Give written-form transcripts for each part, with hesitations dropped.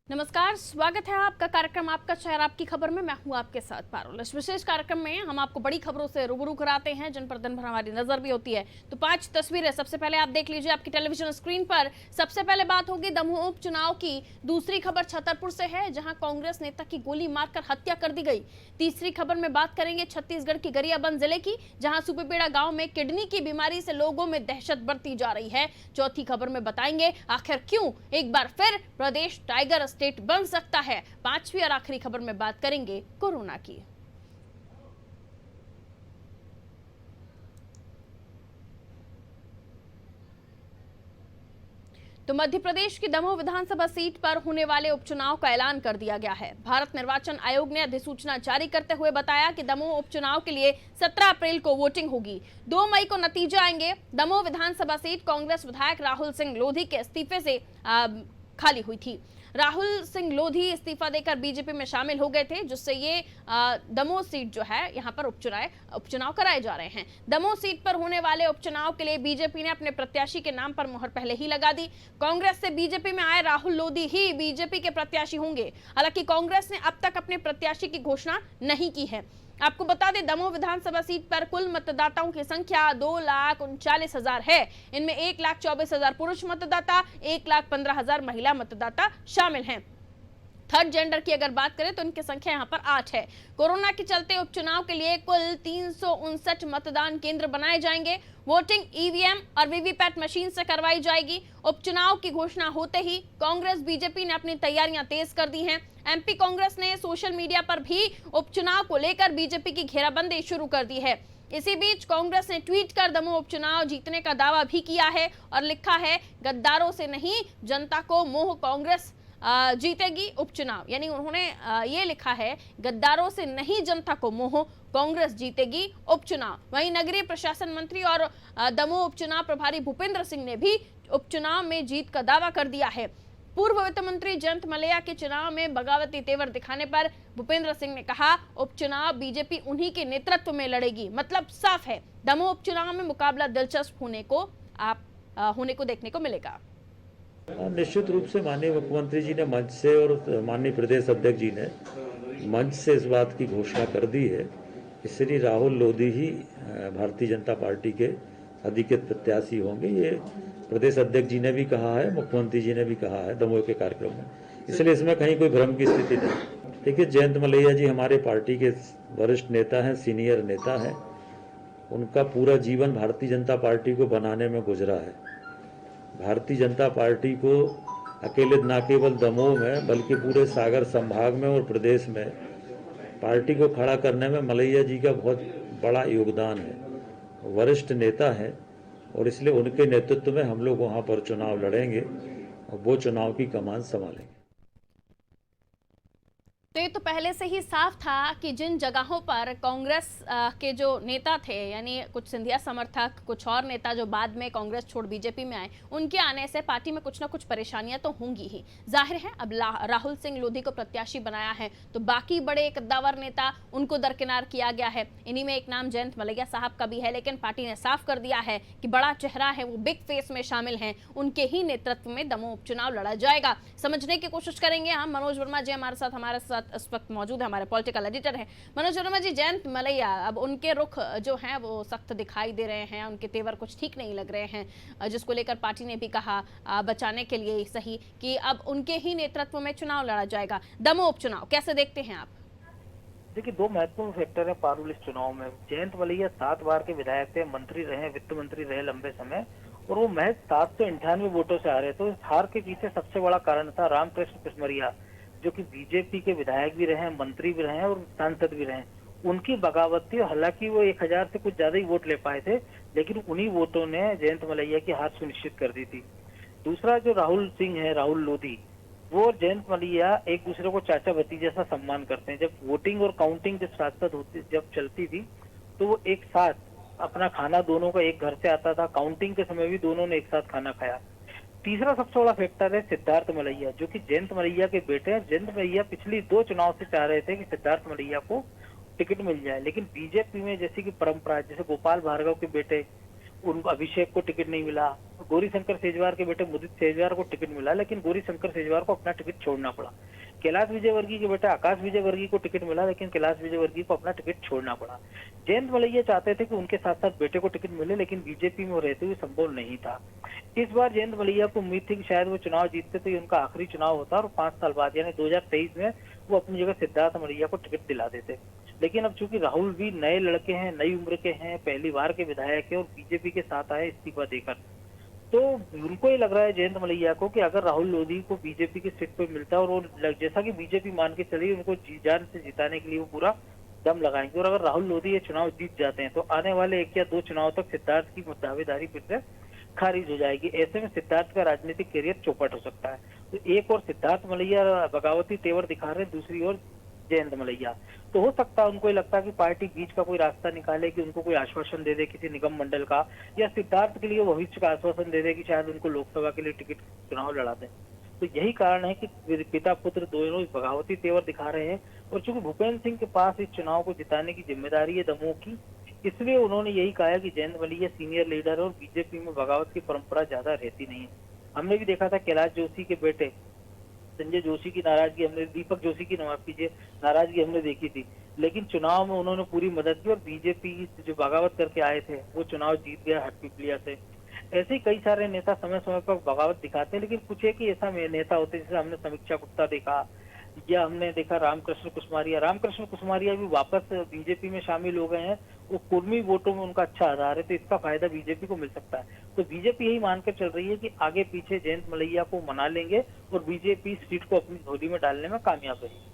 नमस्कार, स्वागत है आपका कार्यक्रम आपका शहर आपकी खबर में। मैं हूं आपके साथ पारुल। इस विशेष कार्यक्रम में हम आपको बड़ी खबरों से रूबरू कराते हैं जिन पर दिन भर हमारी नजर भी होती है। तो 5 तस्वीरें सबसे पहले आप देख लीजिए आपकी टेलीविजन स्क्रीन पर। सबसे पहले बात होगी दमोह उपचुनाव की। दूसरी खबर छतरपुर से है जहां कांग्रेस नेता की गोली मारकर हत्या कर दी गई। तीसरी खबर में बात करेंगे छत्तीसगढ़ की गरियाबंद जिले की, जहां सुपेबेड़ा गांव में किडनी की बीमारी से लोगों में दहशत बढ़ती जा रही है। चौथी खबर में बताएंगे आखिर क्यों एक बार फिर प्रदेश टाइगर स्टेट बन सकता है। पांचवी और आखिरी खबर में बात करेंगे कोरोना की। तो मध्य प्रदेश की दमोह विधानसभा सीट पर होने वाले उपचुनाव का ऐलान कर दिया गया है। भारत निर्वाचन आयोग ने अधिसूचना जारी करते हुए बताया कि दमोह उपचुनाव के लिए 17 अप्रैल को वोटिंग होगी। 2 मई को नतीजे आएंगे। दमोह विधानसभा सीट कांग्रेस विधायक राहुल सिंह लोधी के इस्तीफे से खाली हुई थी। राहुल सिंह लोधी इस्तीफा देकर बीजेपी में शामिल हो गए थे, जिससे ये दमोह सीट जो है यहां पर उपचुनाव कराए जा रहे हैं। दमोह सीट पर होने वाले उपचुनाव के लिए बीजेपी ने अपने प्रत्याशी के नाम पर मुहर पहले ही लगा दी। कांग्रेस से बीजेपी में आए राहुल लोधी ही बीजेपी के प्रत्याशी होंगे। हालांकि कांग्रेस ने अब तक अपने प्रत्याशी की घोषणा नहीं की है। आपको बता दें दमोह विधानसभा सीट पर कुल मतदाताओं की संख्या 2,39,000 है। इनमें 1,24,000 पुरुष मतदाता, 1,15,000 महिला मतदाता शामिल हैं। थर्ड जेंडर की अगर बात करें तो इनकी संख्या यहां पर 8 है। कोरोना के चलते उपचुनाव के लिए कुल 359 मतदान केंद्र बनाए जाएंगे। वोटिंग ईवीएम और वीवीपैट मशीन से करवाई जाएगी। उपचुनाव की घोषणा होते ही कांग्रेस बीजेपी ने अपनी तैयारियां तेज कर दी हैं। एमपी कांग्रेस ने सोशल मीडिया पर भी उपचुनाव को लेकर बीजेपी की घेराबंदी शुरू कर दी है। इसी बीच कांग्रेस ने ट्वीट कर दमोह उपचुनाव जीतने का दावा भी किया है और लिखा है गद्दारों से नहीं जनता को मोह, कांग्रेस जीतेगी उपचुनाव। यानी उन्होंने ये लिखा है गद्दारों से नहीं जनता को मोह, कांग्रेस जीतेगी उपचुनाव। वहीं नगरीय प्रशासन मंत्री और दमोह उपचुनाव प्रभारी भूपेंद्र सिंह ने भी उपचुनाव में जीत का दावा कर दिया है। पूर्व वित्त मंत्री जयंत मलैया के चुनाव में बगावती तेवर दिखाने पर भूपेंद्र सिंह ने कहा उपचुनाव बीजेपी उन्हीं के नेतृत्व में लड़ेगी। मतलब साफ है, दमोह उपचुनाव में मुकाबला दिलचस्प होने को देखने को मिलेगा। निश्चित रूप से माननीय मुख्यमंत्री जी ने मंच से और माननीय प्रदेश अध्यक्ष जी ने मंच से इस बात की घोषणा कर दी है कि श्री राहुल लोधी ही भारतीय जनता पार्टी के अधिकृत प्रत्याशी होंगे। ये प्रदेश अध्यक्ष जी ने भी कहा है, मुख्यमंत्री जी ने भी कहा है दमोह के कार्यक्रम में, इसलिए इसमें कहीं कोई भ्रम की स्थिति नहीं। देखिए, जयंत मलैया जी हमारे पार्टी के वरिष्ठ नेता हैं, सीनियर नेता हैं। उनका पूरा जीवन भारतीय जनता पार्टी को बनाने में गुजरा है। भारतीय जनता पार्टी को अकेले न केवल दमोह में बल्कि पूरे सागर संभाग में और प्रदेश में पार्टी को खड़ा करने में मलैया जी का बहुत बड़ा योगदान है। वरिष्ठ नेता है और इसलिए उनके नेतृत्व में हम लोग वहाँ पर चुनाव लड़ेंगे और वो चुनाव की कमान संभालेंगे। तो ये तो पहले से ही साफ था कि जिन जगहों पर कांग्रेस के जो नेता थे, यानी कुछ सिंधिया समर्थक, कुछ और नेता जो बाद में कांग्रेस छोड़ बीजेपी में आए, उनके आने से पार्टी में कुछ ना कुछ परेशानियां तो होंगी ही। जाहिर है अब राहुल सिंह लोधी को प्रत्याशी बनाया है तो बाकी बड़े कद्दावर नेता उनको दरकिनार किया गया है। इन्हीं में एक नाम जयंत मलैया साहब का भी है, लेकिन पार्टी ने साफ कर दिया है कि बड़ा चेहरा है, वो बिग फेस में शामिल हैं, उनके ही नेतृत्व में दमोह उपचुनाव लड़ा जाएगा। समझने की कोशिश करेंगे हम। मनोज वर्मा जी हमारे साथ इस वक्त मौजूद है, हमारे पॉलिटिकल एडिटर हैं। मनोज वर्मा जी, जयंत मलैया अब उनके रुख जो हैं वो सख्त दिखाई दे रहे हैं, उनके तेवर कुछ ठीक नहीं लग रहे हैं, जिसको लेकर पार्टी ने भी कहा बचाने के लिए सही कि अब उनके ही नेतृत्व में चुनाव लड़ा जाएगा। दमोह उपचुनाव कैसे देखते हैं आप? देखिए, 2 महत्वपूर्ण फैक्टर है पारुल इस चुनाव में। जयंत मलैया 7 बार के विधायक थे, मंत्री रहे, वित्त मंत्री रहे लंबे समय, और वो महज 798 वोटों से हारे। तो इस हार के पीछे सबसे बड़ा कारण था रामकृष्ण पिसमरिया, जो कि बीजेपी के विधायक भी रहे, मंत्री भी रहे और सांसद भी रहे। उनकी बगावत थी। हालांकि वो 1000 से कुछ ज्यादा ही वोट ले पाए थे, लेकिन उन्हीं वोटों ने जयंत मलैया की हार सुनिश्चित कर दी थी। दूसरा, जो राहुल सिंह है, राहुल लोधी, वो और जयंत मलैया एक दूसरे को चाचा भतीजे जैसा सम्मान करते हैं। जब वोटिंग और काउंटिंग जब साथ साथ होती, जब चलती थी, तो वो एक साथ अपना खाना दोनों का एक घर से आता था। काउंटिंग के समय भी दोनों ने एक साथ खाना खाया। तीसरा सबसे बड़ा फैक्टर है सिद्धार्थ मलैया, जो कि जयंत मलैया के बेटे हैं। जयंत मलैया पिछली 2 चुनाव से चाह रहे थे कि सिद्धार्थ मलैया को टिकट मिल जाए। लेकिन बीजेपी में जैसे कि परंपरा है, जैसे गोपाल भार्गव के बेटे उन अभिषेक को टिकट नहीं मिला, गौरी शंकर सेजवार के बेटे मुदित सेजवार को टिकट मिला, लेकिन गौरी शंकर सेजवार को अपना टिकट छोड़ना पड़ा। कैलाश विजयवर्गीय के बेटे आकाश विजयवर्गीय को टिकट मिला, लेकिन कैलाश विजयवर्गीय को अपना टिकट छोड़ना पड़ा। जयंत मलैया चाहते थे कि उनके साथ साथ बेटे को टिकट मिले, लेकिन बीजेपी में रहते हुए संभव नहीं था। इस बार जयंत मलैया को उम्मीद थी कि शायद वो चुनाव जीतते तो ये उनका आखिरी चुनाव होता और 5 साल बाद यानी 2023 में वो अपनी जगह सिद्धार्थ मलैया को टिकट दिला देते। लेकिन अब चूंकि राहुल भी नए लड़के हैं, नई उम्र के हैं, पहली बार के विधायक है और बीजेपी के साथ आए इस्तीफा देकर, तो उनको ये लग रहा है जयंत मलैया को कि अगर राहुल लोधी को बीजेपी की सीट पर मिलता है और वो जैसा कि बीजेपी मान के चली उनको जी जान से जिताने के लिए वो पूरा दम लगाएंगे, और अगर राहुल लोधी ये चुनाव जीत जाते हैं तो आने वाले 1 या 2 चुनाव तक सिद्धार्थ की दावेदारी फिर से खारिज हो जाएगी। ऐसे में सिद्धार्थ का राजनीतिक करियर चौपट हो सकता है। तो एक और सिद्धार्थ मलैया बगावती तेवर दिखा रहे हैं, दूसरी ओर जयंत मलैया। तो हो सकता है उनको ये लगता है कि पार्टी बीच का कोई रास्ता निकाले, कि उनको कोई आश्वासन दे दे किसी निगम मंडल का, या सिद्धार्थ के लिए भविष्य का आश्वासन दे दे कि शायद उनको लोकसभा के लिए टिकट चुनाव लड़ा दें। तो यही कारण है कि पिता पुत्र दोनों बगावती तेवर दिखा रहे हैं। और चूंकि भूपेंद्र सिंह के पास इस चुनाव को जिताने की जिम्मेदारी है दमोह की, इसलिए उन्होंने यही कहा है कि जयंत मलैया सीनियर लीडर है और बीजेपी में बगावत की परंपरा ज्यादा रहती नहीं है। हमने भी देखा था कैलाश जोशी के बेटे संजय जोशी की नाराजगी हमने, दीपक जोशी की माफ कीजिए, नाराजगी हमने देखी थी, लेकिन चुनाव में उन्होंने पूरी मदद की और बीजेपी जो बगावत करके आए थे वो चुनाव जीत गया हटपिपलिया से। ऐसे ही कई सारे नेता समय समय पर बगावत दिखाते हैं, लेकिन कुछ एक ही ऐसा नेता होते हैं, जैसे हमने समीक्षा गुप्ता देखा, या हमने देखा रामकृष्ण कुसमारिया भी वापस बीजेपी में शामिल हो गए हैं। वो कुर्मी वोटों में उनका अच्छा आधार है, तो इसका फायदा बीजेपी को मिल सकता है। तो बीजेपी यही मानकर चल रही है कि आगे पीछे जयंत मलैया को मना लेंगे और बीजेपी सीट को अपनी झोली में डालने में कामयाब रहेगी।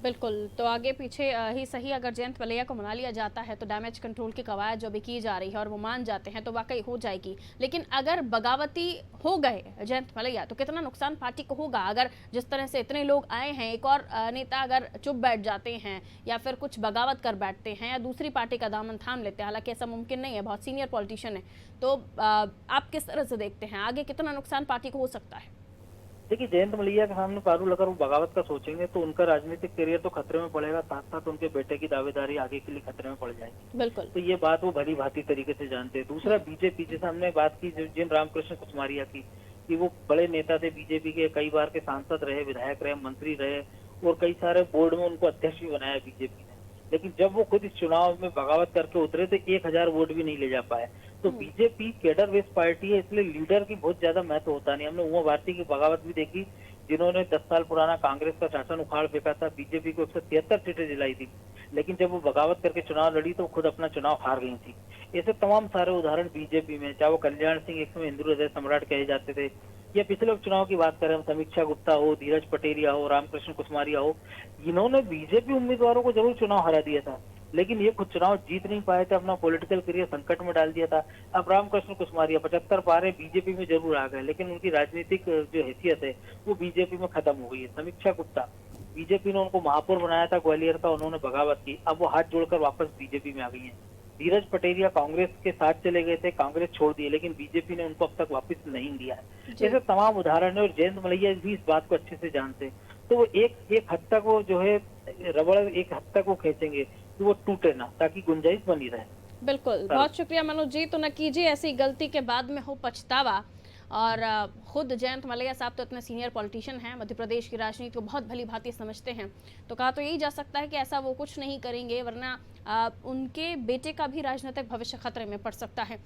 बिल्कुल, तो आगे पीछे ही सही अगर जयंत मलैया को मना लिया जाता है तो डैमेज कंट्रोल की कवायद जो भी की जा रही है और वो मान जाते हैं तो वाकई हो जाएगी। लेकिन अगर बगावती हो गए जयंत मलैया तो कितना नुकसान पार्टी को होगा। अगर जिस तरह से इतने लोग आए हैं, एक और नेता अगर चुप बैठ जाते हैं या फिर कुछ बगावत कर बैठते हैं या दूसरी पार्टी का दामन थाम लेते हैं, हालांकि ऐसा मुमकिन नहीं है, बहुत सीनियर पॉलिटिशियन है, तो आप किस तरह से देखते हैं आगे कितना नुकसान पार्टी को हो सकता है? देखिए, जयंत मलैया के सामने पारुल अगर वो बगावत का सोचेंगे तो उनका राजनीतिक करियर तो खतरे में पड़ेगा, साथ साथ उनके बेटे की दावेदारी आगे के लिए खतरे में पड़ जाएगी। बिल्कुल, तो ये बात वो भली भांति तरीके से जानते हैं। दूसरा, बीजेपी जैसे हमने बात की जिन रामकृष्ण कुसमारिया की, कि वो बड़े नेता थे बीजेपी के, कई बार के सांसद रहे, विधायक रहे, मंत्री रहे और कई सारे बोर्ड में उनको अध्यक्ष भी बनाया बीजेपी ने, लेकिन जब वो खुद इस चुनाव में बगावत करके उतरे तो 1000 वोट भी नहीं ले जा पाए। तो बीजेपी कैडर बेस्ड पार्टी है, इसलिए लीडर की बहुत ज्यादा महत्व होता नहीं। हमने उमा भारती की बगावत भी देखी, जिन्होंने 10 साल पुराना कांग्रेस का शासन उखाड़ फेंका था, बीजेपी को 173 सीटें दिलाई थी, लेकिन जब वो बगावत करके चुनाव लड़ी तो खुद अपना चुनाव हार गई थी। ऐसे तमाम सारे उदाहरण बीजेपी में, चाहे वो कल्याण सिंह एक समय हिंदू हृदय सम्राट कहे जाते थे, या पिछले उपचुनाव की बात करें, हम समीक्षा गुप्ता हो, धीरज पटेरिया हो, रामकृष्ण कुसमारिया हो, इन्होंने बीजेपी उम्मीदवारों को जरूर चुनाव हरा दिया था, लेकिन ये खुद चुनाव जीत नहीं पाए थे, अपना पॉलिटिकल करियर संकट में डाल दिया था। अब रामकृष्ण कुसमारिया 75 पारे बीजेपी में जरूर आ गए, लेकिन उनकी राजनीतिक जो हैसियत है वो बीजेपी में खत्म हो गई है। समीक्षा गुप्ता, बीजेपी ने उनको महापौर बनाया था ग्वालियर का, उन्होंने बगावत की, अब वो हाथ जोड़कर वापस बीजेपी में आ गई है। धीरज पटेरिया कांग्रेस के साथ चले गए थे, कांग्रेस छोड़ दिए, लेकिन बीजेपी ने उनको अब तक वापस नहीं दिया है। ऐसे तमाम उदाहरण है और जयंत मलैया भी इस बात को अच्छे से जानते हैं। तो वो एक हद तक वो जो है रबड़ एक हद तक वो खींचेंगे कि वो टूटे ना, ताकि गुंजाइश बनी रहे। बिल्कुल, बहुत शुक्रिया मनोज जी। तो न कीजिए ऐसी गलती के बाद में हो पछतावा। और खुद जयंत मलैया साहब तो इतने सीनियर पॉलिटिशियन हैं, मध्य प्रदेश की राजनीति को बहुत भली भांति समझते हैं, तो कहा तो यही जा सकता है कि ऐसा वो कुछ नहीं करेंगे, वरना उनके बेटे का भी राजनीतिक भविष्य खतरे में पड़ सकता है।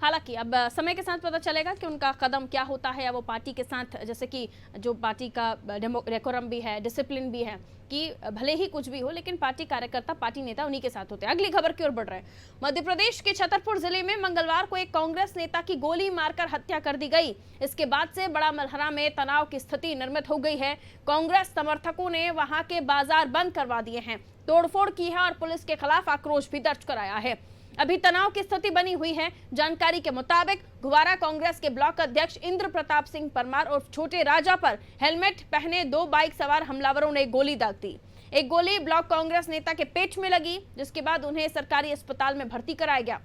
हालांकि अब समय के साथ पता चलेगा कि उनका कदम क्या होता है, या वो पार्टी के साथ, जैसे कि जो पार्टी का डेकोरम भी है, डिसिप्लिन भी है कि भले ही कुछ भी हो लेकिन पार्टी कार्यकर्ता, पार्टी नेता उन्हीं के साथ होते हैं। अगली खबर की ओर बढ़ रहे हैं। मध्य प्रदेश के छतरपुर जिले में मंगलवार को एक कांग्रेस नेता की गोली मारकर हत्या कर दी गई। इसके बाद से बड़ा मलहरा में तनाव की स्थिति निर्मित हो गई है। कांग्रेस समर्थकों ने वहां के बाजार बंद करवा दिए हैं, तोड़फोड़ की है और पुलिस के खिलाफ आक्रोश भी दर्ज कराया है। अभी तनाव की स्थिति बनी हुई है। जानकारी के मुताबिक गुवारा कांग्रेस के ब्लॉक अध्यक्ष इंद्र प्रताप सिंह परमार और छोटे राजा पर हेलमेट पहने 2 बाइक सवार हमलावरों ने गोली दाग दी। एक गोली ब्लॉक कांग्रेस नेता के पेट में लगी, जिसके बाद उन्हें सरकारी अस्पताल में भर्ती कराया गया।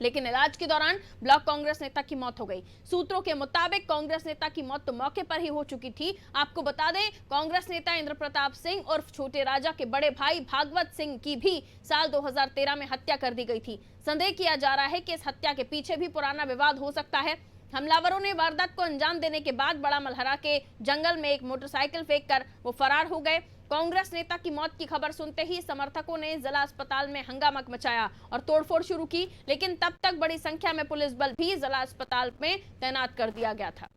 लेकिन इलाज के दौरान ब्लॉक कांग्रेस नेता की मौत हो गई। सूत्रों के मुताबिक कांग्रेस नेता की मौत तो मौके पर ही हो चुकी थी। आपको बता दें, कांग्रेस नेता इंद्र प्रताप सिंह और छोटे राजा के बड़े भाई भागवत सिंह की भी साल 2013 में हत्या कर दी गई थी। संदेह किया जा रहा है कि इस हत्या के पीछे भी पुराना विवाद हो सकता है। हमलावरों ने वारदात को अंजाम देने के बाद बड़ा मलहरा के जंगल में एक मोटरसाइकिल फेंककर वो फरार हो गए। कांग्रेस नेता की मौत की खबर सुनते ही समर्थकों ने जिला अस्पताल में हंगामा मचाया और तोड़फोड़ शुरू की, लेकिन तब तक बड़ी संख्या में पुलिस बल भी जिला अस्पताल में तैनात कर दिया गया था।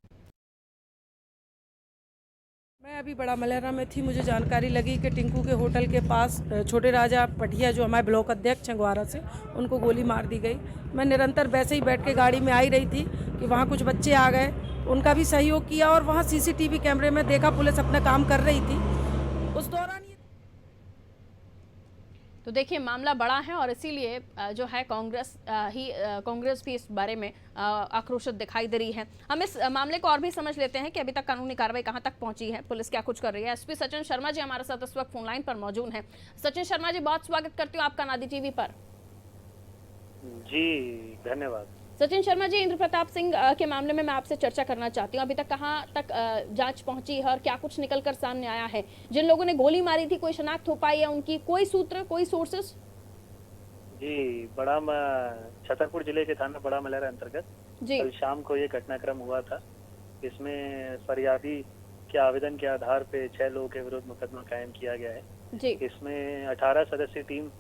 मैं अभी बड़ा मलहरा में थी। मुझे जानकारी लगी कि टिंकू के होटल के पास छोटे राजा पटिया, जो हमारे ब्लॉक अध्यक्ष छिंदवाड़ा से, उनको गोली मार दी गई। मैं निरंतर वैसे ही बैठ के गाड़ी में आई रही थी कि वहाँ कुछ बच्चे आ गए, उनका भी सहयोग किया और वहाँ सीसीटीवी कैमरे में देखा पुलिस अपना काम कर रही थी। उस दौरान तो देखिए, मामला बड़ा है और इसीलिए जो है कांग्रेस भी इस बारे में आक्रोशित दिखाई दे रही है। हम इस मामले को और भी समझ लेते हैं कि अभी तक कानूनी कार्रवाई कहां तक पहुंची है, पुलिस क्या कुछ कर रही है। एसपी सचिन शर्मा जी हमारे साथ इस वक्त फोन लाइन पर मौजूद हैं। सचिन शर्मा जी, बहुत स्वागत करती हूँ आपका नादी टीवी पर। जी धन्यवाद। सचिन शर्मा जी, इंद्र प्रताप सिंह के मामले में मैं आपसे चर्चा करना चाहती हूँ। अभी तक कहाँ तक जांच पहुंची है और क्या कुछ निकलकर सामने आया है? जिन लोगों ने गोली मारी थी, कोई शनाख्त हो पाई है उनकी? कोई सूत्र, कोई सोर्सेस? जी, छतरपुर जिले के थाना बड़ा मलहरा अंतर्गत जी, कल शाम को ये घटनाक्रम हुआ था। इसमें फरियादी के आवेदन के आधार पे 6 लोगों के विरुद्ध मुकदमा कायम किया गया है। जी, इसमें 18 सदस्यीय टीम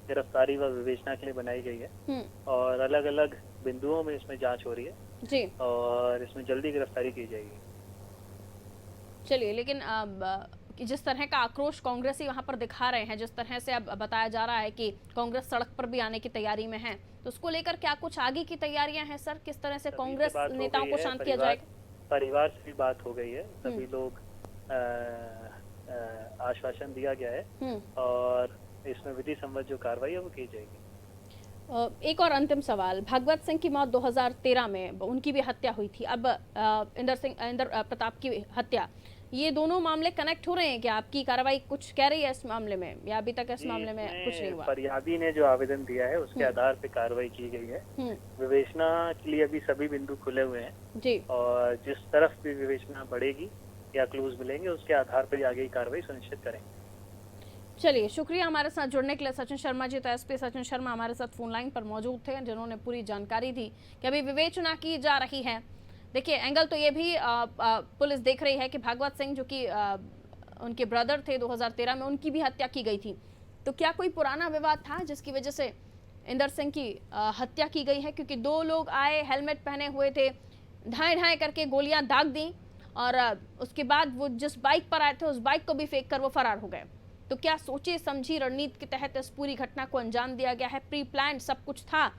गिरफ्तारी व विवेचना के लिए बनाई गई है और अलग अलग बिंदुओं में इसमें जांच हो रही है जी। और इसमें जल्दी गिरफ्तारी की जाएगी। चलिए, लेकिन अब जिस तरह का आक्रोश कांग्रेसी वहां पर दिखा रहे हैं, जिस तरह से अब बताया जा रहा है कि कांग्रेस सड़क पर भी आने की तैयारी में है, तो उसको लेकर क्या कुछ आगे की तैयारियां हैं सर? किस तरह से कांग्रेस नेताओं को शांत किया जाएगा? परिवार से भी बात हो गई है, सभी लोग आश्वासन दिया गया है और इसमें विधि सम्मत जो कार्रवाई है वो की जाएगी। एक और अंतिम सवाल, भागवत सिंह की मौत 2013 में, उनकी भी हत्या हुई थी। अब इंद्र प्रताप की हत्या, ये दोनों मामले कनेक्ट हो रहे हैं क्या? आपकी कार्रवाई कुछ कह रही है इस मामले में, या अभी तक इस मामले में कुछ नहीं हुआ? फरियादी ने जो आवेदन दिया है उसके आधार पे कार्रवाई की गई है। विवेचना के लिए अभी सभी बिंदु खुले हुए हैं जी, और जिस तरफ भी विवेचना बढ़ेगी या क्लूज मिलेंगे उसके आधार पर आगे की कार्रवाई सुनिश्चित करेंगे। चलिए, शुक्रिया हमारे साथ जुड़ने के लिए सचिन शर्मा जी। तो एसपी सचिन शर्मा हमारे साथ फोन लाइन पर मौजूद थे, जिन्होंने पूरी जानकारी दी कि अभी विवेचना की जा रही है। देखिए, एंगल तो ये भी पुलिस देख रही है कि भागवत सिंह, जो कि उनके ब्रदर थे, 2013 में उनकी भी हत्या की गई थी। तो क्या कोई पुराना विवाद था जिसकी वजह से इंदर सिंह की हत्या की गई है? क्योंकि 2 लोग आए, हेलमेट पहने हुए थे, ढाई ढाई करके गोलियां दाग दी और उसके बाद वो जिस बाइक पर आए थे उस बाइक को भी फेंक कर वो फरार हो गए। तो क्या सोची समझी रणनीति के तहत इस पूरी घटना को अंजाम दिया गया है? प्री प्लान सब कुछ था।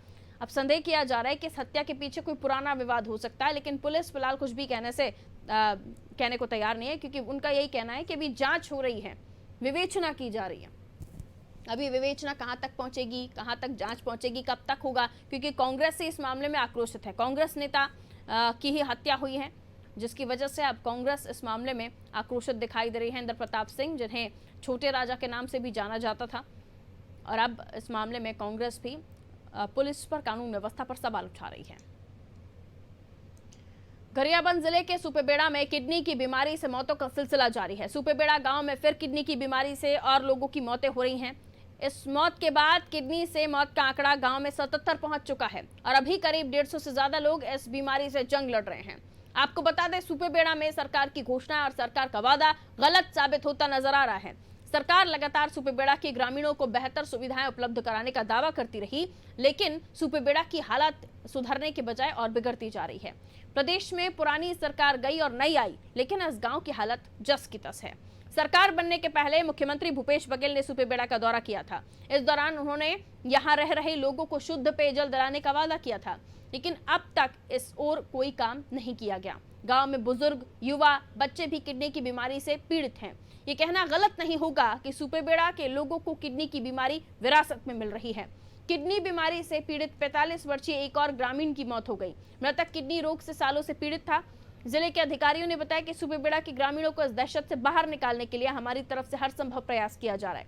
अब संदेह किया जा रहा है कि इस हत्या के पीछे कोई पुराना विवाद हो सकता है, लेकिन पुलिस फिलहाल कुछ भी कहने को तैयार नहीं है, क्योंकि उनका यही कहना है कि अभी जांच हो रही है, विवेचना की जा रही है। अभी विवेचना कहां तक पहुंचेगी, कहां तक जांच पहुंचेगी, कब तक होगा, क्योंकि कांग्रेस से इस मामले में आक्रोशित है। कांग्रेस नेता की ही हत्या हुई है, जिसकी वजह से अब कांग्रेस इस मामले में आक्रोशित दिखाई दे रही है। इंद्र प्रताप सिंह, जिन्हें छोटे राजा के नाम से भी जाना जाता था, और अब इस मामले में कांग्रेस भी पुलिस पर, कानून व्यवस्था पर सवाल उठा रही है। गरियाबंद जिले के सुपेबेड़ा में किडनी की बीमारी से मौतों का सिलसिला जारी है। सुपेबेड़ा गांव में फिर किडनी की बीमारी से और लोगों की मौतें हो रही हैं। इस मौत के बाद किडनी से मौत का आंकड़ा गांव में 77 पहुंच चुका है और अभी करीब 150 से ज्यादा लोग इस बीमारी से जंग लड़ रहे हैं। आपको बता दें, सुपेबेड़ा में सरकार की घोषणा और सरकार का वादा गलत साबित होता नजर आ रहा है। सरकार लगातार सुपेबेड़ा के ग्रामीणों को बेहतर सुविधाएं उपलब्ध कराने का दावा करती रही, लेकिन सुपेबेड़ा की हालत सुधरने के बजाय और बिगड़ती जा रही है। प्रदेश में पुरानी सरकार गई और नई आई, लेकिन इस गांव की हालत जस की तस है। सरकार बनने के पहले मुख्यमंत्री भूपेश बघेल ने सुपेबेड़ा का दौरा किया था। इस दौरान उन्होंने यहां रह रहे लोगों को शुद्ध पेयजल दिलाने का वादा किया था, लेकिन अब तक इस ओर कोई काम नहीं किया गया। गांव में बुजुर्ग, युवा, बच्चे भी किडनी की बीमारी से पीड़ित हैं। ये कहना गलत नहीं होगा कि सुपेबेड़ा के लोगों को किडनी की बीमारी विरासत में मिल रही है। किडनी बीमारी से पीड़ित 45 वर्षीय एक और ग्रामीण की मौत हो गई। मृतक किडनी रोग से सालों से पीड़ित था। जिले के अधिकारियों ने बताया कि सुपेबेड़ा के ग्रामीणों को इस दहशत से बाहर निकालने के लिए हमारी तरफ से हर संभव प्रयास किया जा रहा है।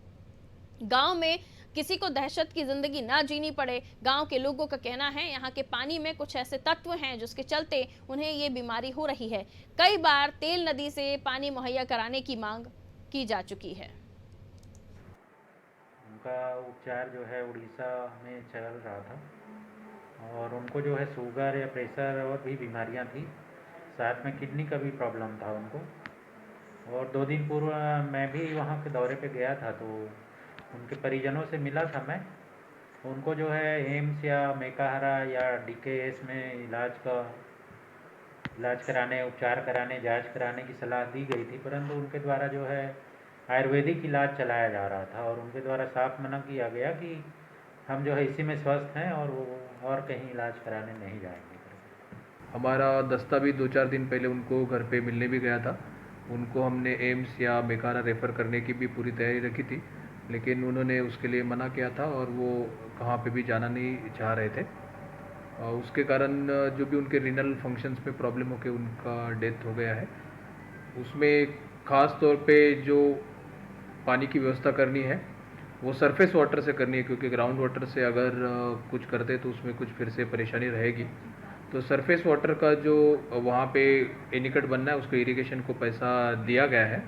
गांव में किसी को दहशत की जिंदगी ना जीनी पड़े। गांव के लोगों का कहना है यहाँ के पानी में कुछ ऐसे तत्व हैं जिसके चलते उन्हें ये बीमारी हो रही है। कई बार तेल नदी से पानी मुहैया कराने की मांग की जा चुकी है। उनका उपचार जो है उड़ीसा में चल रहा था और उनको जो है शुगर या प्रेशर और भी बीमारियां थी, साथ में किडनी का भी प्रॉब्लम था उनको। और 2 दिन पूर्व मैं भी वहाँ के दौरे पे गया था, तो उनके परिजनों से मिला था मैं। उनको जो है एम्स या मेकाहारा या डीकेएस में इलाज कराने, उपचार कराने, जांच कराने की सलाह दी गई थी, परंतु उनके द्वारा जो है आयुर्वेदिक इलाज चलाया जा रहा था और उनके द्वारा साफ मना किया गया कि हम जो है इसी में स्वस्थ हैं और वो और कहीं इलाज कराने नहीं जाएंगे। हमारा दस्ता भी 2-4 दिन पहले उनको घर पे मिलने भी गया था। उनको हमने एम्स या मेकाहारा रेफ़र करने की भी पूरी तैयारी रखी थी, लेकिन उन्होंने उसके लिए मना किया था और वो कहाँ पे भी जाना नहीं चाह रहे थे। उसके कारण जो भी उनके रीनल फंक्शंस में प्रॉब्लम होकर उनका डेथ हो गया है। उसमें ख़ास तौर पे जो पानी की व्यवस्था करनी है वो सरफेस वाटर से करनी है, क्योंकि ग्राउंड वाटर से अगर कुछ करते तो उसमें कुछ फिर से परेशानी रहेगी। तो सरफेस वाटर का जो वहाँ पे एनीकट बनना है उसको इरिगेशन को पैसा दिया गया है।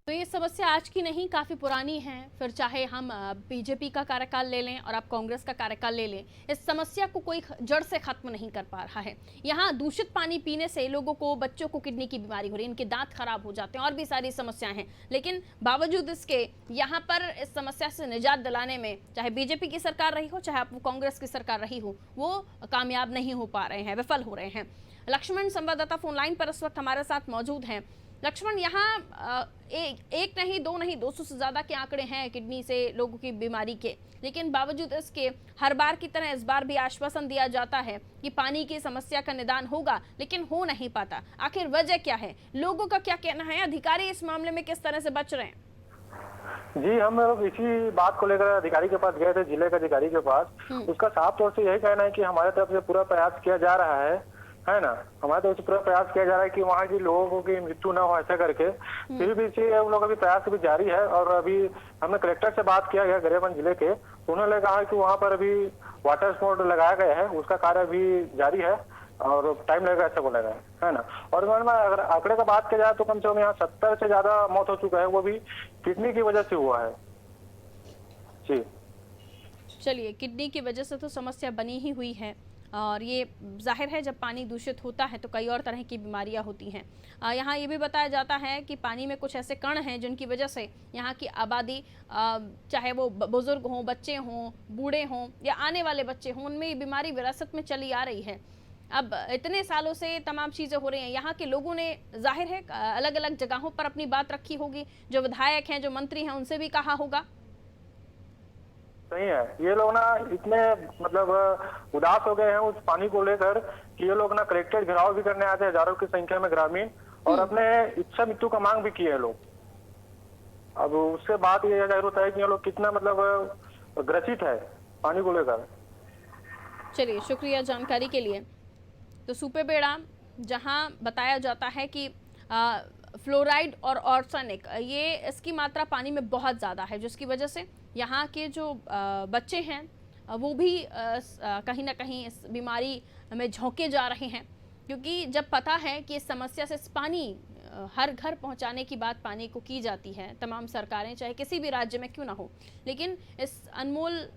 तो ये समस्या आज की नहीं, काफ़ी पुरानी है। फिर चाहे हम बीजेपी का कार्यकाल ले लें और आप कांग्रेस का कार्यकाल ले लें, इस समस्या को कोई जड़ से खत्म नहीं कर पा रहा है। यहाँ दूषित पानी पीने से लोगों को, बच्चों को किडनी की बीमारी हो रही है, इनके दांत खराब हो जाते हैं और भी सारी समस्याएं हैं। लेकिन बावजूद इसके यहाँ पर इस समस्या से निजात दिलाने में चाहे बीजेपी की सरकार रही हो, चाहे आप कांग्रेस की सरकार रही हो, वो कामयाब नहीं हो पा रहे हैं, विफल हो रहे हैं। लक्ष्मण संवाददाता फोन लाइन पर इस वक्त हमारे साथ मौजूद हैं। लक्ष्मण, यहाँ एक नहीं, 2 नहीं, 200 से ज़्यादा के आंकड़े हैं किडनी से लोगों की बीमारी के, लेकिन बावजूद इसके हर बार की तरह इस बार भी आश्वासन दिया जाता है कि पानी की समस्या का निदान होगा, लेकिन हो नहीं पाता। आखिर वजह क्या है? लोगों का क्या कहना है? अधिकारी इस मामले में किस तरह से बच रहे हैं? जी, हम लोग इसी बात को लेकर अधिकारी के पास गए थे, जिले के अधिकारी के पास। उसका साफ तौर से यही कहना है कि हमारे तरफ से पूरा प्रयास किया जा रहा है ना। हमारे तरफ से पूरा प्रयास किया जा रहा है कि वहाँ की लोगों की मृत्यु न हो, ऐसा करके। फिर भी उन लोगों का भी प्रयास भी जारी है। और अभी हमने कलेक्टर से बात किया गया गरियाबंद जिले के, उन्होंने कहा कि वहाँ पर अभी वाटर स्पोर्ट लगाया गया है, उसका कार्य अभी जारी है और टाइम लगेगा, ऐसा बोला गया है ना। और अगर आंकड़े का बात किया जाए तो कम से कम यहाँ 70 से ज्यादा मौत हो चुका है, वो भी किडनी की वजह से हुआ है। जी चलिए, किडनी की वजह से तो समस्या बनी ही हुई है और ये जाहिर है जब पानी दूषित होता है तो कई और तरह की बीमारियां होती हैं। यहाँ ये भी बताया जाता है कि पानी में कुछ ऐसे कण हैं जिनकी वजह से यहाँ की आबादी, चाहे वो बुजुर्ग हों, बच्चे हों, बूढ़े हों या आने वाले बच्चे हों, उनमें ये बीमारी विरासत में चली आ रही है। अब इतने सालों से तमाम चीज़ें हो रही हैं, यहाँ के लोगों ने जाहिर है अलग अलग जगहों पर अपनी बात रखी होगी, जो विधायक हैं, जो मंत्री हैं, उनसे भी कहा होगा। सही है, ये लोग ना इतने मतलब उदास हो गए हैं उस पानी को लेकर कि ये लोग ना कलेक्ट्रेट घेराव भी करने आते हैं, हजारों की संख्या में ग्रामीण, और अपने इच्छा मृत्यु का मांग भी किए हैं लोग। अब उससे बात ये जाहिर होता है कि ये लोग कितना मतलब ग्रसित है पानी को लेकर। चलिए, शुक्रिया जानकारी के लिए। तो सुपेबेड़ा, जहां बताया जाता है कि फ्लोराइड और आर्सेनिक, ये इसकी मात्रा पानी में बहुत ज़्यादा है, जिसकी वजह से यहाँ के जो बच्चे हैं वो भी कहीं ना कहीं इस बीमारी में झोंके जा रहे हैं, क्योंकि जब पता है कि इस समस्या से पानी हर घर पहुंचाने की बात पानी को की जाती है, तमाम सरकारें चाहे किसी भी राज्य में क्यों ना हो, लेकिन इस अनमोल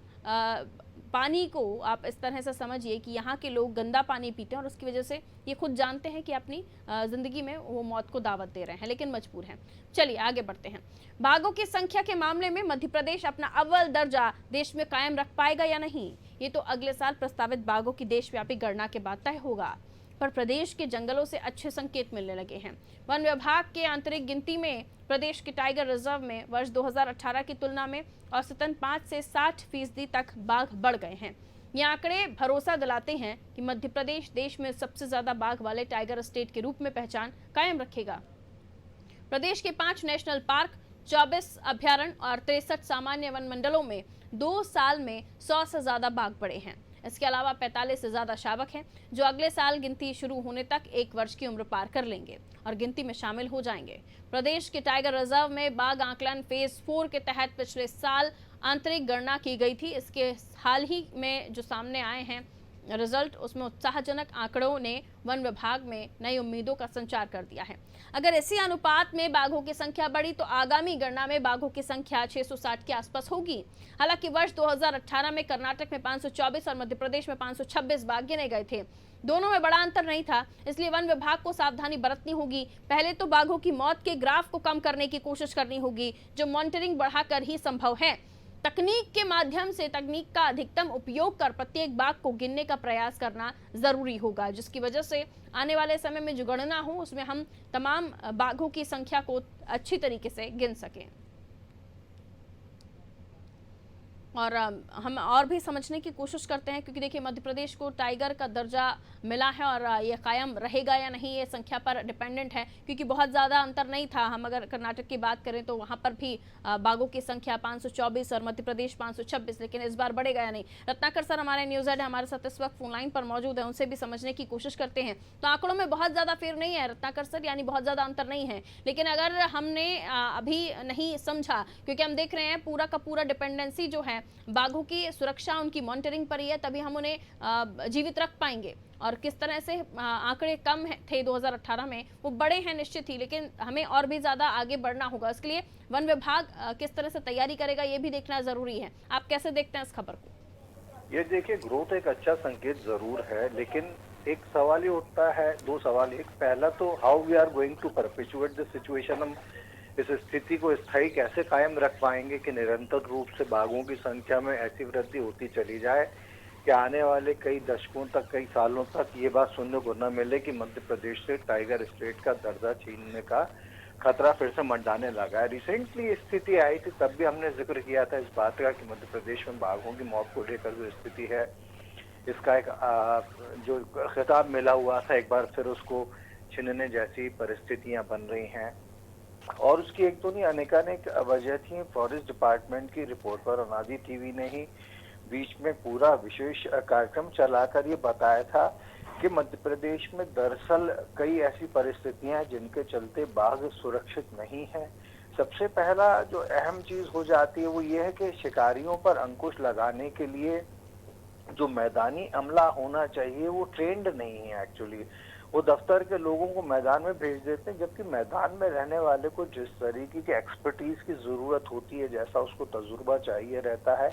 पानी को आप इस तरह से समझिए कि यहाँ के लोग गंदा पानी पीते हैं और उसकी वजह से ये खुद जानते हैं कि अपनी ज़िंदगी में वो मौत को दावत दे रहे हैं, लेकिन मजबूर हैं। चलिए आगे बढ़ते हैं। बाघों की संख्या के मामले में मध्य प्रदेश अपना अव्वल दर्जा देश में कायम रख पाएगा या नहीं, ये तो अगले साल प्रस्तावित बाघों की देशव्यापी गणना के बाद तय होगा। पर प्रदेश के जंगलों से अच्छे संकेत मिलने लगे हैं। वन विभाग के आंतरिक गिनती में प्रदेश के टाइगर रिजर्व में वर्ष 2018 की तुलना में औसतन 5 से 60% तक बाघ बढ़ गए हैं। ये आंकड़े भरोसा दिलाते हैं कि मध्य प्रदेश देश में सबसे ज्यादा बाघ वाले टाइगर स्टेट के रूप में पहचान कायम रखेगा। प्रदेश के 5 नेशनल पार्क, 24 अभ्यारण्य और 63 सामान्य वन मंडलों में 2 साल में 100 से ज्यादा बाघ बढ़े हैं। इसके अलावा 45 से ज्यादा शावक हैं जो अगले साल गिनती शुरू होने तक 1 वर्ष की उम्र पार कर लेंगे और गिनती में शामिल हो जाएंगे। प्रदेश के टाइगर रिजर्व में बाघ आकलन फेज 4 के तहत पिछले साल आंतरिक गणना की गई थी। इसके हाल ही में जो सामने आए हैं रिजल्ट, उसमें उत्साहजनक आंकड़ों ने वन विभाग में नई उम्मीदों का संचार कर दिया है। अगर इसी अनुपात में बाघों की संख्या बढ़ी तो आगामी गणना में बाघों की संख्या 660 के आसपास होगी। हालांकि वर्ष 2018 में कर्नाटक में 524 और मध्य प्रदेश में 526 बाघ गिने गए थे। दोनों में बड़ा अंतर नहीं था, इसलिए वन विभाग को सावधानी बरतनी होगी। पहले तो बाघों की मौत के ग्राफ को कम करने की कोशिश करनी होगी, जो मॉनिटरिंग बढ़ाकर ही संभव है। तकनीक के माध्यम से तकनीक का अधिकतम उपयोग कर प्रत्येक बाघ को गिनने का प्रयास करना जरूरी होगा, जिसकी वजह से आने वाले समय में जो गणना हो उसमें हम तमाम बाघों की संख्या को अच्छी तरीके से गिन सकें। और हम और भी समझने की कोशिश करते हैं, क्योंकि देखिए मध्य प्रदेश को टाइगर का दर्जा मिला है और ये कायम रहेगा या नहीं ये संख्या पर डिपेंडेंट है, क्योंकि बहुत ज़्यादा अंतर नहीं था। हम अगर कर्नाटक की बात करें तो वहाँ पर भी बाघों की संख्या 524 और मध्य प्रदेश 526, लेकिन इस बार बढ़ेगा या नहीं। रत्नाकर सर हमारे न्यूज़ हेड हमारे साथ इस वक्त फोन लाइन पर मौजूद है, उनसे भी समझने की कोशिश करते हैं। तो आंकड़ों में बहुत ज़्यादा फेर नहीं है रत्नाकर सर, यानी बहुत ज़्यादा अंतर नहीं है, लेकिन अगर हमने अभी नहीं समझा, क्योंकि हम देख रहे हैं पूरा का पूरा डिपेंडेंसी जो है बाघों की सुरक्षा उनकी मॉनिटरिंग पर ही है, तभी हम उन्हें जीवित रख पाएंगे। और किस तरह से आंकड़े कम थे 2018 में, वो बड़े हैं निश्चित ही, लेकिन हमें और भी ज़्यादा आगे बढ़ना होगा। इसके लिए वन विभाग किस तरह से तैयारी करेगा ये भी देखना ज़रूरी है। आप कैसे देखते हैं इस खबर को? ये देखिए, ग्रोथ एक अच्छा संकेत जरूर है, लेकिन एक सवाल ये उठता है, दो सवाल। एक पहला तो how we are going to perpetuate the situation. हम इस स्थिति को स्थायी कैसे कायम रख पाएंगे कि निरंतर रूप से बाघों की संख्या में ऐसी वृद्धि होती चली जाए कि आने वाले कई दशकों तक, कई सालों तक ये बात सुनने को न मिले कि मध्य प्रदेश से टाइगर स्टेट का दर्जा छीनने का खतरा फिर से मंडराने लगा है। रिसेंटली स्थिति आई थी, तब भी हमने जिक्र किया था इस बात का कि मध्य प्रदेश में बाघों की मौत को लेकर जो स्थिति है, इसका एक जो खिताब मिला हुआ था, एक बार फिर उसको छीनने जैसी परिस्थितियां बन रही हैं। और उसकी एक तो नहीं अनेकानेक वजह थी। फॉरेस्ट डिपार्टमेंट की रिपोर्ट पर अनादि टीवी ने ही बीच में पूरा विशेष कार्यक्रम चलाकर ये बताया था कि मध्य प्रदेश में दरअसल कई ऐसी परिस्थितियां हैं जिनके चलते बाघ सुरक्षित नहीं है। सबसे पहला जो अहम चीज हो जाती है वो ये है कि शिकारियों पर अंकुश लगाने के लिए जो मैदानी अमला होना चाहिए वो ट्रेंड नहीं है। एक्चुअली वो दफ्तर के लोगों को मैदान में भेज देते हैं, जबकि मैदान में रहने वाले को जिस तरीके की एक्सपर्टीज की जरूरत होती है, जैसा उसको तजुर्बा चाहिए रहता है,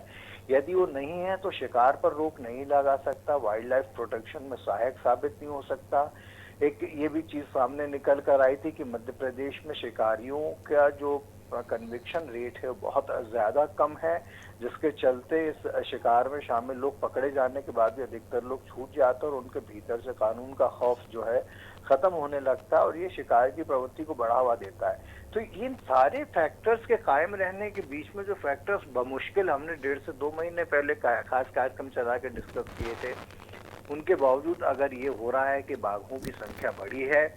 यदि वो नहीं है तो शिकार पर रोक नहीं लगा सकता, वाइल्ड लाइफ प्रोटेक्शन में सहायक साबित नहीं हो सकता। एक ये भी चीज सामने निकल कर आई थी कि मध्य प्रदेश में शिकारियों का जो कन्विक्शन रेट है बहुत ज्यादा कम है, जिसके चलते इस शिकार में शामिल लोग पकड़े जाने के बाद भी अधिकतर लोग छूट जाते हैं और उनके भीतर से कानून का खौफ जो है खत्म होने लगता है और ये शिकार की प्रवृत्ति को बढ़ावा देता है। तो इन सारे फैक्टर्स के कायम रहने के बीच में जो फैक्टर्स बमुश्किल हमने 1.5 से 2 महीने पहले खास कार्यक्रम चला के डिस्कस किए थे, उनके बावजूद अगर ये हो रहा है कि बाघों की संख्या बढ़ी है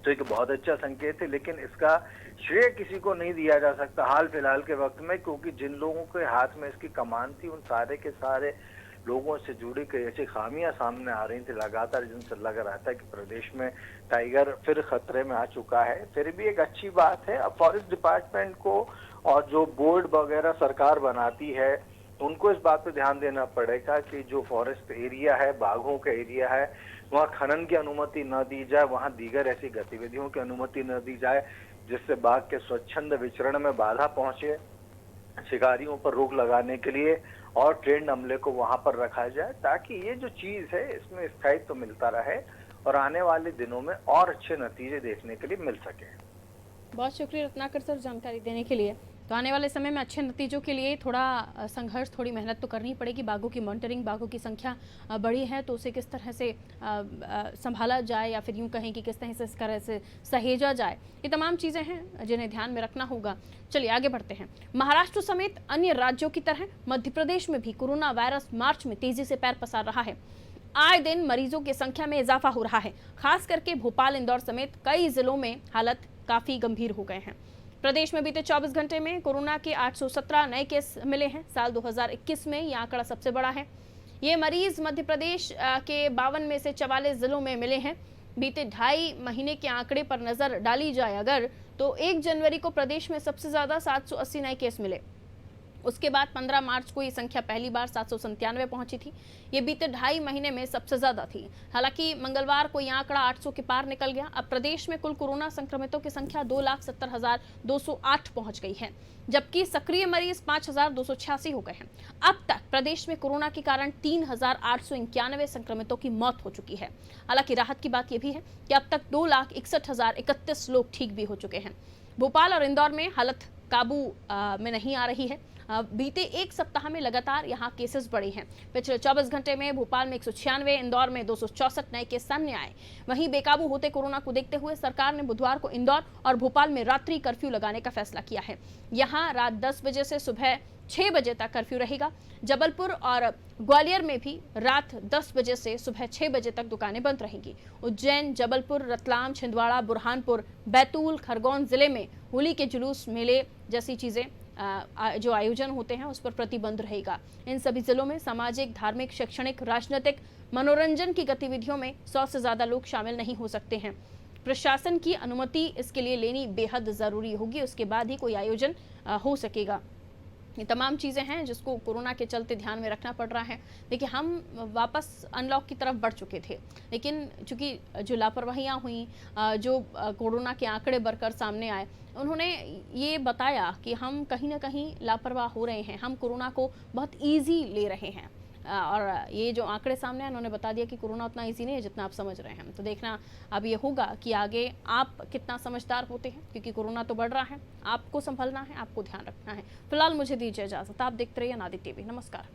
तो एक बहुत अच्छा संकेत है, लेकिन इसका श्रेय किसी को नहीं दिया जा सकता हाल फिलहाल के वक्त में, क्योंकि जिन लोगों के हाथ में इसकी कमान थी उन सारे के सारे लोगों से जुड़ी कई ऐसी खामियां सामने आ रही थी लगातार, जिनसे लग रहा था कि प्रदेश में टाइगर फिर खतरे में आ चुका है। फिर भी एक अच्छी बात है, अब फॉरेस्ट डिपार्टमेंट को और जो बोर्ड वगैरह सरकार बनाती है उनको इस बात पे ध्यान देना पड़ेगा कि जो फॉरेस्ट एरिया है, बाघों का एरिया है, वहाँ खनन की अनुमति न दी जाए, वहाँ दीगर ऐसी गतिविधियों की अनुमति न दी जाए जिससे बाघ के स्वच्छंद विचरण में बाधा पहुंचे। शिकारियों पर रोक लगाने के लिए और ट्रेंड अमले को वहां पर रखा जाए ताकि ये जो चीज है इसमें स्थायित्व तो मिलता रहे और आने वाले दिनों में और अच्छे नतीजे देखने के लिए मिल सके। बहुत शुक्रिया रत्नाकर सर जानकारी देने के लिए। तो आने वाले समय में अच्छे नतीजों के लिए थोड़ा संघर्ष, थोड़ी मेहनत तो करनी पड़ेगी। बाघों की मॉनिटरिंग, बाघों की संख्या बड़ी है तो उसे किस तरह से संभाला जाए या फिर यूँ कहें कि किस तरह से सहेजा जाए, ये तमाम चीज़ें हैं जिन्हें ध्यान में रखना होगा। चलिए आगे बढ़ते हैं। महाराष्ट्र समेत अन्य राज्यों की तरह मध्य प्रदेश में भी कोरोना वायरस मार्च में तेजी से पैर पसार रहा है। आए दिन मरीजों की संख्या में इजाफा हो रहा है। खास करके भोपाल, इंदौर समेत कई जिलों में हालत काफ़ी गंभीर हो गए हैं। प्रदेश में बीते 24 घंटे में कोरोना के 817 नए केस मिले हैं। साल 2021 में यह आंकड़ा सबसे बड़ा है। ये मरीज मध्य प्रदेश के 52 में से 44 जिलों में मिले हैं। बीते 2.5 महीने के आंकड़े पर नजर डाली जाए अगर, तो 1 जनवरी को प्रदेश में सबसे ज्यादा 780 नए केस मिले। उसके बाद 15 मार्च को ये संख्या पहली बार 797 पहुंची थी। ये बीते 2.5 महीने में सबसे ज्यादा थी। हालांकि मंगलवार को यह आंकड़ा 800 के पार निकल गया। अब प्रदेश में कुल कोरोना संक्रमितों की संख्या 2,70,208 पहुंच गई है, जबकि सक्रिय मरीज 5,286 हो गए हैं। अब तक प्रदेश में कोरोना के कारण 3,891 संक्रमितों की मौत हो चुकी है। हालांकि राहत की बात यह भी है कि अब तक 2,61,031 लोग ठीक भी हो चुके हैं। भोपाल और इंदौर में हालत काबू में नहीं आ रही है। बीते 1 सप्ताह में लगातार यहां केसेस बढ़े हैं। पिछले 24 घंटे में भोपाल में 196, इंदौर में 264 नए केस सामने आए। वहीं बेकाबू होते कोरोना को देखते हुए सरकार ने बुधवार को इंदौर और भोपाल में रात्रि कर्फ्यू लगाने का फैसला किया है। यहां रात 10 बजे से सुबह 6 बजे तक कर्फ्यू रहेगा। जबलपुर और ग्वालियर में भी रात 10 बजे से सुबह 6 बजे तक दुकानें बंद रहेंगी। उज्जैन, जबलपुर, रतलाम, छिंदवाड़ा, बुरहानपुर, बैतूल, खरगोन जिले में होली के जुलूस, मेले जैसी चीजें जो आयोजन होते हैं उस पर प्रतिबंध रहेगा। इन सभी जिलों में सामाजिक, धार्मिक, शैक्षणिक, राजनीतिक, मनोरंजन की गतिविधियों में 100 से ज्यादा लोग शामिल नहीं हो सकते हैं। प्रशासन की अनुमति इसके लिए लेनी बेहद जरूरी होगी, उसके बाद ही कोई आयोजन हो सकेगा। ये तमाम चीज़ें हैं जिसको कोरोना के चलते ध्यान में रखना पड़ रहा है। देखिए, हम वापस अनलॉक की तरफ बढ़ चुके थे, लेकिन चूंकि जो लापरवाहियाँ हुई, जो कोरोना के आंकड़े बढ़कर सामने आए, उन्होंने ये बताया कि हम कहीं ना कहीं लापरवाह हो रहे हैं, हम कोरोना को बहुत ईजी ले रहे हैं। और ये जो आंकड़े सामने आए, उन्होंने बता दिया कि कोरोना उतना इजी नहीं है जितना आप समझ रहे हैं। तो देखना अब ये होगा कि आगे आप कितना समझदार होते हैं, क्योंकि कोरोना तो बढ़ रहा है। आपको संभलना है, आपको ध्यान रखना है। फिलहाल मुझे दीजिए इजाजत। आप देखते रहिए अनादि टीवी। नमस्कार।